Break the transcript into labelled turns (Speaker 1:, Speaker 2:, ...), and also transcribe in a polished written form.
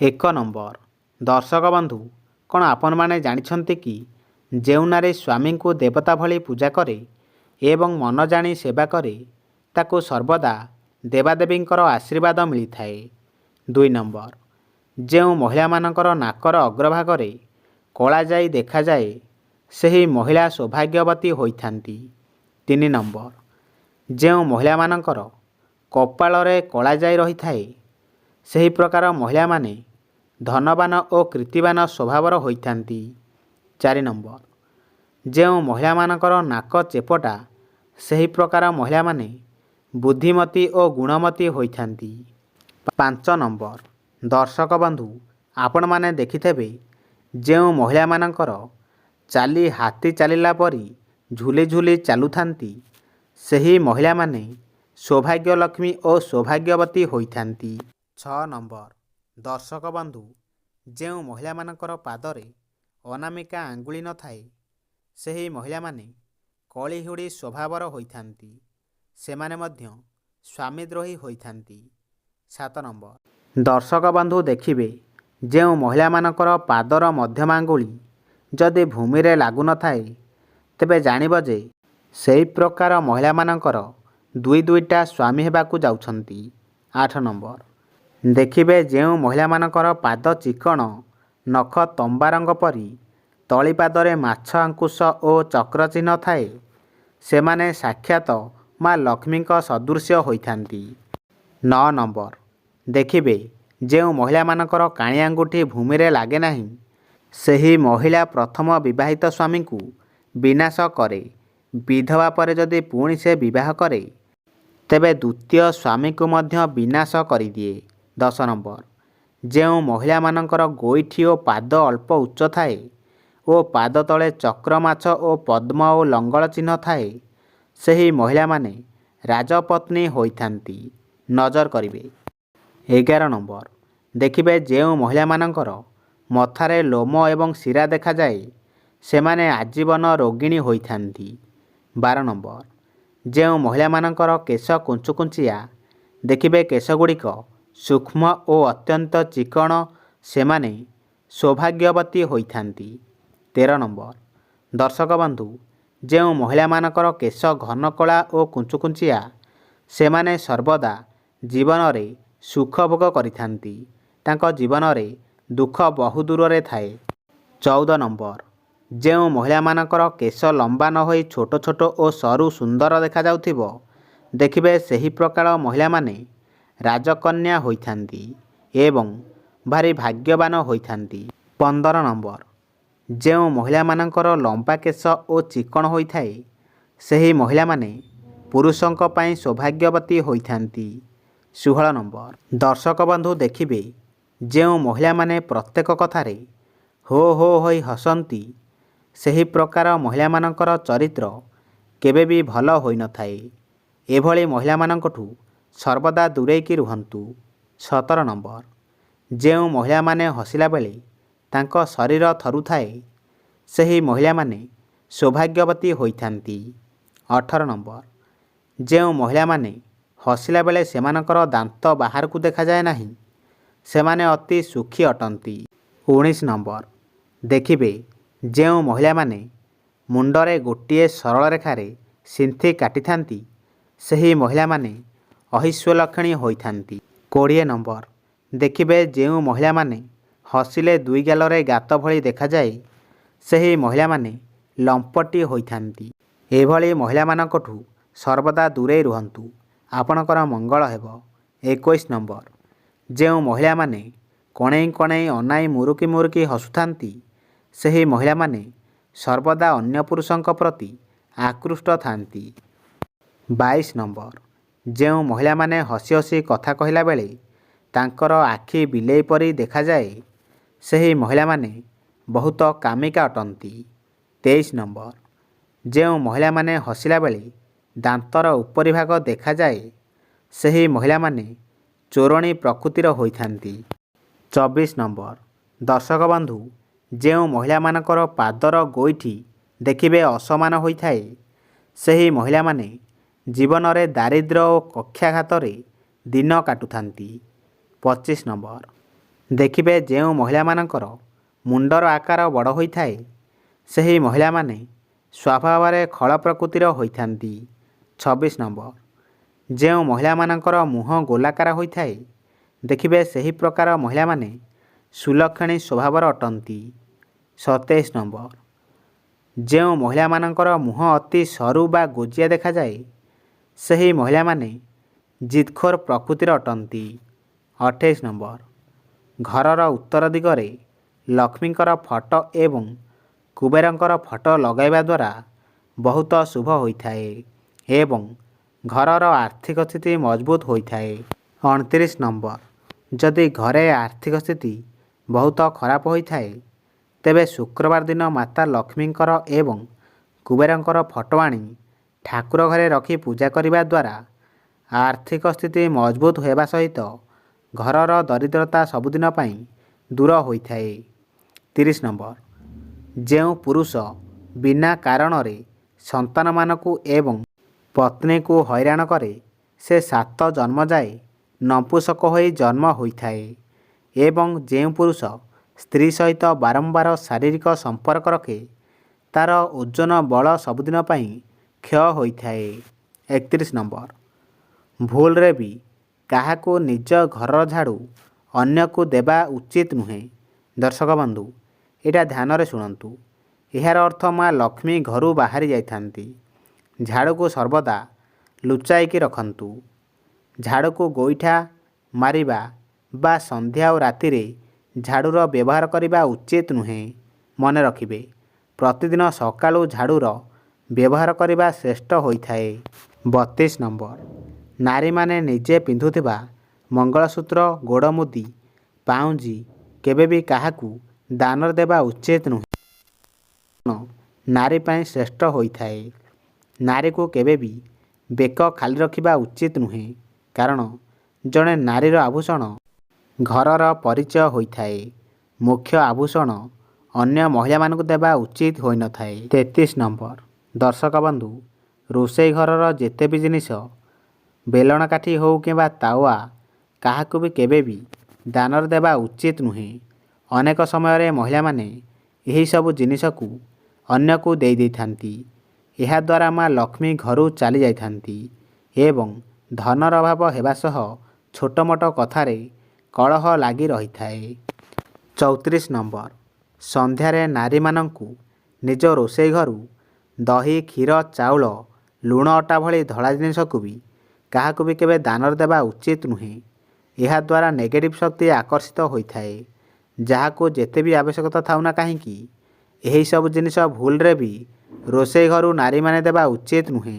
Speaker 1: ଏକ ନମ୍ବର। ଦର୍ଶକ ବନ୍ଧୁ, କ'ଣ ଆପଣମାନେ ଜାଣିଛନ୍ତି କି ଯେଉଁ ନାରୀ ସ୍ୱାମୀଙ୍କୁ ଦେବତା ଭଳି ପୂଜା କରେ ଏବଂ ମନ ଜାଣି ସେବା କରେ ତାକୁ ସର୍ବଦା ଦେବାଦେବୀଙ୍କର ଆଶୀର୍ବାଦ ମିଳିଥାଏ। 2 ନମ୍ବର। ଯେଉଁ ମହିଳାମାନଙ୍କର ନାକର ଅଗ୍ରଭାଗରେ କଳାଜାଇ ଦେଖାଯାଏ ସେହି ମହିଳା ସୌଭାଗ୍ୟବତୀ ହୋଇଥାନ୍ତି। 3 ନମ୍ବର। ଯେଉଁ ମହିଳାମାନଙ୍କର କପାଳରେ କଳାଜାଇ ରହିଥାଏ ସେହି ପ୍ରକାର ମହିଳାମାନେ ଧନବାନ ଓ କୀର୍ତ୍ତିବାନ ସ୍ୱଭାବର ହୋଇଥାନ୍ତି। 4 ନମ୍ବର। ଯେଉଁ ମହିଳାମାନଙ୍କର ନାକ ଚେପଟା ସେହି ପ୍ରକାର ମହିଳାମାନେ ବୁଦ୍ଧିମତୀ ଓ ଗୁଣମତୀ ହୋଇଥାନ୍ତି। 5 ନମ୍ବର। ଦର୍ଶକ ବନ୍ଧୁ, ଆପଣମାନେ ଦେଖିଥିବେ ଯେଉଁ ମହିଳାମାନଙ୍କର ଚାଲି ହାତୀ ଚାଲିଲା ପରି ଝୁଲି ଝୁଲି ଚାଲୁଥାନ୍ତି ସେହି ମହିଳାମାନେ ସୌଭାଗ୍ୟଲକ୍ଷ୍ମୀ ଓ ସୌଭାଗ୍ୟବତୀ ହୋଇଥାନ୍ତି। 6 ନମ୍ବର। ଦର୍ଶକ ବନ୍ଧୁ, ଯେଉଁ ମହିଳାମାନଙ୍କର ପାଦରେ ଅନାମିକା ଆଙ୍ଗୁଳି ନଥାଏ ସେହି ମହିଳାମାନେ କଳିହୁଡ଼ି ସ୍ୱଭାବର ହୋଇଥାନ୍ତି। ସେମାନେ ମଧ୍ୟ ସ୍ୱାମୀଦ୍ରୋହୀ ହୋଇଥାନ୍ତି। 7 ନମ୍ବର। ଦର୍ଶକ ବନ୍ଧୁ ଦେଖିବେ ଯେଉଁ ମହିଳାମାନଙ୍କର ପାଦର ମଧ୍ୟମାଙ୍ଗୁଳି ଯଦି ଭୂମିରେ ଲାଗୁନଥାଏ ତେବେ ଜାଣିବ ଯେ ସେହି ପ୍ରକାର ମହିଳାମାନଙ୍କର ଦୁଇଟା ସ୍ୱାମୀ ହେବାକୁ ଯାଉଛନ୍ତି। 8 ନମ୍ବର। ଦେଖିବେ ଯେଉଁ ମହିଳାମାନଙ୍କର ପାଦ ଚିକ୍କଣ ନଖ ତମ୍ବା ରଙ୍ଗ ପରି ତଳିପାଦରେ ମାଛ ଆଙ୍କୁଶ ଓ ଚକ୍ର ଚିହ୍ନ ଥାଏ ସେମାନେ ସାକ୍ଷାତ ମା ଲକ୍ଷ୍ମୀଙ୍କ ସଦୃଶ୍ୟ ହୋଇଥାନ୍ତି। 9 ନମ୍ବର। ଦେଖିବେ ଯେଉଁ ମହିଳାମାନଙ୍କର କାଣି ଆଙ୍ଗୁଠି ଭୂମିରେ ଲାଗେ ନାହିଁ ସେହି ମହିଳା ପ୍ରଥମ ବିବାହିତ ସ୍ୱାମୀଙ୍କୁ ବିନାଶ କରେ। ବିଧବା ପରେ ଯଦି ପୁଣି ସେ ବିବାହ କରେ ତେବେ ଦ୍ୱିତୀୟ ସ୍ୱାମୀଙ୍କୁ ମଧ୍ୟ ବିନାଶ କରିଦିଏ। 10 ନମ୍ବର। ଯେଉଁ ମହିଳାମାନଙ୍କର ଗୋଇଠି ଓ ପାଦ ଅଳ୍ପ ଉଚ୍ଚ ଥାଏ ଓ ପାଦ ତଳେ ଚକ୍ରମାଛ ଓ ପଦ୍ମ ଓ ଲଙ୍ଗଳ ଚିହ୍ନ ଥାଏ ସେହି ମହିଳାମାନେ ରାଜପତ୍ନୀ ହୋଇଥାନ୍ତି। ନଜର କରିବେ। 11 ନମ୍ବର। ଦେଖିବେ ଯେଉଁ ମହିଳାମାନଙ୍କର ମଥାରେ ଲୋମ ଏବଂ ଶିରା ଦେଖାଯାଏ ସେମାନେ ଆଜୀବନ ରୋଗିଣୀ ହୋଇଥାନ୍ତି। 12 ନମ୍ବର। ଯେଉଁ ମହିଳାମାନଙ୍କର କେଶ କୁଞ୍ଚୁକୁଞ୍ଚିଆ ଦେଖିବେ କେଶଗୁଡ଼ିକ ସୂକ୍ଷ୍ମ ଓ ଅତ୍ୟନ୍ତ ଚିକ୍କଣ ସେମାନେ ସୌଭାଗ୍ୟବତୀ ହୋଇଥାନ୍ତି। 13 ନମ୍ବର। ଦର୍ଶକ ବନ୍ଧୁ, ଯେଉଁ ମହିଳାମାନଙ୍କର କେଶ ଘନ କଳା ଓ କୁଞ୍ଚୁକୁଞ୍ଚିଆ ସେମାନେ ସର୍ବଦା ଜୀବନରେ ସୁଖ ଭୋଗ କରିଥାନ୍ତି। ତାଙ୍କ ଜୀବନରେ ଦୁଃଖ ବହୁ ଦୂରରେ ଥାଏ। 14 ନମ୍ବର। ଯେଉଁ ମହିଳାମାନଙ୍କର କେଶ ଲମ୍ବା ନ ହୋଇ ଛୋଟ ଛୋଟ ଓ ସରୁ ସୁନ୍ଦର ଦେଖାଯାଉଥିବ ଦେଖିବେ ସେହି ପ୍ରକାର ମହିଳାମାନେ ରାଜକନ୍ୟା ହୋଇଥାନ୍ତି ଏବଂ ଭାରି ଭାଗ୍ୟବାନ ହୋଇଥାନ୍ତି। 15 ନମ୍ବର। ଯେଉଁ ମହିଳାମାନଙ୍କର ଲମ୍ବା କେଶ ଓ ଚିକ୍କଣ ହୋଇଥାଏ ସେହି ମହିଳାମାନେ ପୁରୁଷଙ୍କ ପାଇଁ ସୌଭାଗ୍ୟବତୀ ହୋଇଥାନ୍ତି। 16 ନମ୍ବର। ଦର୍ଶକ ବନ୍ଧୁ ଦେଖିବେ ଯେଉଁ ମହିଳାମାନେ ପ୍ରତ୍ୟେକ କଥାରେ ହୋ ହୋ ହୋଇ ହସନ୍ତି ସେହି ପ୍ରକାର ମହିଳାମାନଙ୍କର ଚରିତ୍ର କେବେ ବି ଭଲ ହୋଇନଥାଏ। ଏଭଳି ମହିଳାମାନଙ୍କଠୁ ସର୍ବଦା ଦୂରେଇକି ରୁହନ୍ତୁ। 17 ନମ୍ବର। ଯେଉଁ ମହିଳାମାନେ ହସିଲା ବେଳେ ତାଙ୍କ ଶରୀର ଥରୁଥାଏ ସେହି ମହିଳାମାନେ ସୌଭାଗ୍ୟବତୀ ହୋଇଥାନ୍ତି। 18 ନମ୍ବର। ଯେଉଁ ମହିଳାମାନେ ହସିଲା ବେଳେ ସେମାନଙ୍କର ଦାନ୍ତ ବାହାରକୁ ଦେଖାଯାଏ ନାହିଁ ସେମାନେ ଅତି ସୁଖୀ ଅଟନ୍ତି। 19 ନମ୍ବର। ଦେଖିବେ ଯେଉଁ ମହିଳାମାନେ ମୁଣ୍ଡରେ ଗୋଟିଏ ସରଳ ରେଖାରେ ସିନ୍ଥି କାଟିଥାନ୍ତି ସେହି ମହିଳାମାନେ ଐଶ୍ୱଲକ୍ଷଣୀ ହୋଇଥାନ୍ତି। 20 ନମ୍ବର। ଦେଖିବେ ଯେଉଁ ମହିଳାମାନେ ହସିଲେ ଦୁଇ ଗାଲରେ ଗାତ ଭଳି ଦେଖାଯାଏ ସେହି ମହିଳାମାନେ ଲମ୍ପଟି ହୋଇଥାନ୍ତି। ଏଭଳି ମହିଳାମାନଙ୍କଠୁ ସର୍ବଦା ଦୂରେଇ ରୁହନ୍ତୁ। ଆପଣଙ୍କର ମଙ୍ଗଳ ହେବ। 21 ନମ୍ବର। ଯେଉଁ ମହିଳାମାନେ କଣେଇ କଣେଇ ଅନାଇ ମୁରୁକି ମୁରୁକି ହସୁଥାନ୍ତି ସେହି ମହିଳାମାନେ ସର୍ବଦା ଅନ୍ୟ ପୁରୁଷଙ୍କ ପ୍ରତି ଆକୃଷ୍ଟ ଥାନ୍ତି। 22 ନମ୍ବର। ଯେଉଁ ମହିଳାମାନେ ହସି ହସି କଥା କହିଲା ବେଳେ ତାଙ୍କର ଆଖି ବିଲେଇ ପରି ଦେଖାଯାଏ ସେହି ମହିଳାମାନେ ବହୁତ କାମିକା ଅଟନ୍ତି। 23 ନମ୍ବର। ଯେଉଁ ମହିଳାମାନେ ହସିଲା ବେଳେ ଦାନ୍ତର ଉପରି ଭାଗ ଦେଖାଯାଏ ସେହି ମହିଳାମାନେ ଚୋରଣୀ ପ୍ରକୃତିର ହୋଇଥାନ୍ତି। 24 ନମ୍ବର। ଦର୍ଶକ ବନ୍ଧୁ, ଯେଉଁ ମହିଳାମାନଙ୍କର ପାଦର ଗୋଇଠି ଦେଖିବେ ଅସମାନ ହୋଇଥାଏ ସେହି ମହିଳାମାନେ ଜୀବନରେ ଦାରିଦ୍ର୍ୟ ଓ କକ୍ଷାଘାତରେ ଦିନ କାଟୁଥାନ୍ତି। 25 ନମ୍ବର। ଦେଖିବେ ଯେଉଁ ମହିଳାମାନଙ୍କର ମୁଣ୍ଡର ଆକାର ବଡ଼ ହୋଇଥାଏ ସେହି ମହିଳାମାନେ ସ୍ୱଭାବରେ ଖଳ ପ୍ରକୃତିର ହୋଇଥାନ୍ତି। 26 ନମ୍ବର। ଯେଉଁ ମହିଳାମାନଙ୍କର ମୁହଁ ଗୋଲାକାର ହୋଇଥାଏ ଦେଖିବେ ସେହି ପ୍ରକାର ମହିଳାମାନେ ସୁଲକ୍ଷଣୀ ସ୍ୱଭାବର ଅଟନ୍ତି। 27 ନମ୍ବର। ଯେଉଁ ମହିଳାମାନଙ୍କର ମୁହଁ ଅତି ସରୁ ବା ଗୋଜିଆ ଦେଖାଯାଏ ସେହି ମହିଳାମାନେ ଜିଦଖୋର ପ୍ରକୃତିର ଅଟନ୍ତି। 28 ନମ୍ବର। ଘରର ଉତ୍ତର ଦିଗରେ ଲକ୍ଷ୍ମୀଙ୍କର ଫଟୋ ଏବଂ କୁବେରଙ୍କର ଫଟୋ ଲଗାଇବା ଦ୍ୱାରା ବହୁତ ଶୁଭ ହୋଇଥାଏ ଏବଂ ଘରର ଆର୍ଥିକ ସ୍ଥିତି ମଜବୁତ ହୋଇଥାଏ। 29 ନମ୍ବର। ଯଦି ଘରେ ଆର୍ଥିକ ସ୍ଥିତି ବହୁତ ଖରାପ ହୋଇଥାଏ ତେବେ ଶୁକ୍ରବାର ଦିନ ମାତା ଲକ୍ଷ୍ମୀଙ୍କର ଏବଂ କୁବେରଙ୍କର ଫଟୋ ଆଣି ଠାକୁର ଘରେ ରଖି ପୂଜା କରିବା ଦ୍ୱାରା ଆର୍ଥିକ ସ୍ଥିତି ମଜବୁତ ହେବା ସହିତ ଘରର ଦରିଦ୍ରତା ସବୁଦିନ ପାଇଁ ଦୂର ହୋଇଥାଏ। 30 ନମ୍ବର। ଯେଉଁ ପୁରୁଷ ବିନା କାରଣରେ ସନ୍ତାନମାନଙ୍କୁ ଏବଂ ପତ୍ନୀକୁ ହଇରାଣ କରେ ସେ 7 ଜନ୍ମ ଯାଏ ନପୁଂସକ ହୋଇ ଜନ୍ମ ହୋଇଥାଏ ଏବଂ ଯେଉଁ ପୁରୁଷ ସ୍ତ୍ରୀ ସହିତ ବାରମ୍ବାର ଶାରୀରିକ ସମ୍ପର୍କ ରଖେ ତାର ଓଜନ ବଳ ସବୁଦିନ ପାଇଁ କ୍ଷୟ ହୋଇଥାଏ। 31 ନମ୍ବର। ଭୁଲରେ ବି କାହାକୁ ନିଜ ଘରର ଝାଡ଼ୁ ଅନ୍ୟକୁ ଦେବା ଉଚିତ ନୁହେଁ। ଦର୍ଶକ ବନ୍ଧୁ ଏଇଟା ଧ୍ୟାନରେ ଶୁଣନ୍ତୁ। ଏହାର ଅର୍ଥ ମା ଲକ୍ଷ୍ମୀ ଘରୁ ବାହାରି ଯାଇଥାନ୍ତି। ଝାଡ଼ୁକୁ ସର୍ବଦା ଲୁଚାଇକି ରଖନ୍ତୁ। ଝାଡ଼ୁକୁ ଗୋଇଠା ମାରିବା ବା ସନ୍ଧ୍ୟା ଓ ରାତିରେ ଝାଡ଼ୁର ବ୍ୟବହାର କରିବା ଉଚିତ ନୁହେଁ। ମନେ ରଖିବେ ପ୍ରତିଦିନ ସକାଳୁ ଝାଡ଼ୁର ବ୍ୟବହାର କରିବା ଶ୍ରେଷ୍ଠ ହୋଇଥାଏ। 32 ନମ୍ବର। ନାରୀମାନେ ନିଜେ ପିନ୍ଧୁଥିବା ମଙ୍ଗଳସୂତ୍ର ଗୋଡ଼ମୁଦି ପାଉଁଜି କେବେ ବି କାହାକୁ ଦାନରେ ଦେବା ଉଚିତ ନୁହେଁ। ନାରୀ ପାଇଁ ଶ୍ରେଷ୍ଠ ହୋଇଥାଏ। ନାରୀକୁ କେବେ ବି ବେକ ଖାଲି ରଖିବା ଉଚିତ ନୁହେଁ କାରଣ ଜଣେ ନାରୀର ଆଭୂଷଣ ଘରର ପରିଚୟ ହୋଇଥାଏ। ମୁଖ୍ୟ ଆଭୂଷଣ ଅନ୍ୟ ମହିଳାମାନଙ୍କୁ ଦେବା ଉଚିତ ହୋଇନଥାଏ। 33 ନମ୍ବର। ଦର୍ଶକ ବନ୍ଧୁ ରୋଷେଇ ଘରର ଯେତେ ବି ଜିନିଷ ବେଲଣ କାଠି ହେଉ କିମ୍ବା ତାୱା କାହାକୁ ବି କେବେ ବି ଦାନରେ ଦେବା ଉଚିତ ନୁହେଁ। ଅନେକ ସମୟରେ ମହିଳାମାନେ ଏହିସବୁ ଜିନିଷକୁ ଅନ୍ୟକୁ ଦେଇଥାନ୍ତି। ଏହାଦ୍ୱାରା ମା ଲକ୍ଷ୍ମୀ ଘରୁ ଚାଲି ଯାଇଥାନ୍ତି ଏବଂ ଧନର ଅଭାବ ହେବା ସହ ଛୋଟ ମୋଟ କଥାରେ କଳହ ଲାଗି ରହିଥାଏ। 34 ନମ୍ବର। ସନ୍ଧ୍ୟାରେ ନାରୀମାନଙ୍କୁ ନିଜ ରୋଷେଇ ଘରୁ ଦହି କ୍ଷୀର ଚାଉଳ ଲୁଣ ଅଟା ଭଳି ଧଳା ଜିନିଷକୁ ବି କାହାକୁ ବି କେବେ ଦାନରେ ଦେବା ଉଚିତ ନୁହେଁ। ଏହାଦ୍ୱାରା ନେଗେଟିଭ୍ ଶକ୍ତି ଆକର୍ଷିତ ହୋଇଥାଏ। ଯାହାକୁ ଯେତେ ବି ଆବଶ୍ୟକତା ଥାଉ ନା କାହିଁକି ଏହିସବୁ ଜିନିଷ ଭୁଲରେ ବି ରୋଷେଇ ଘରୁ ନାରୀମାନେ ଦେବା ଉଚିତ ନୁହେଁ।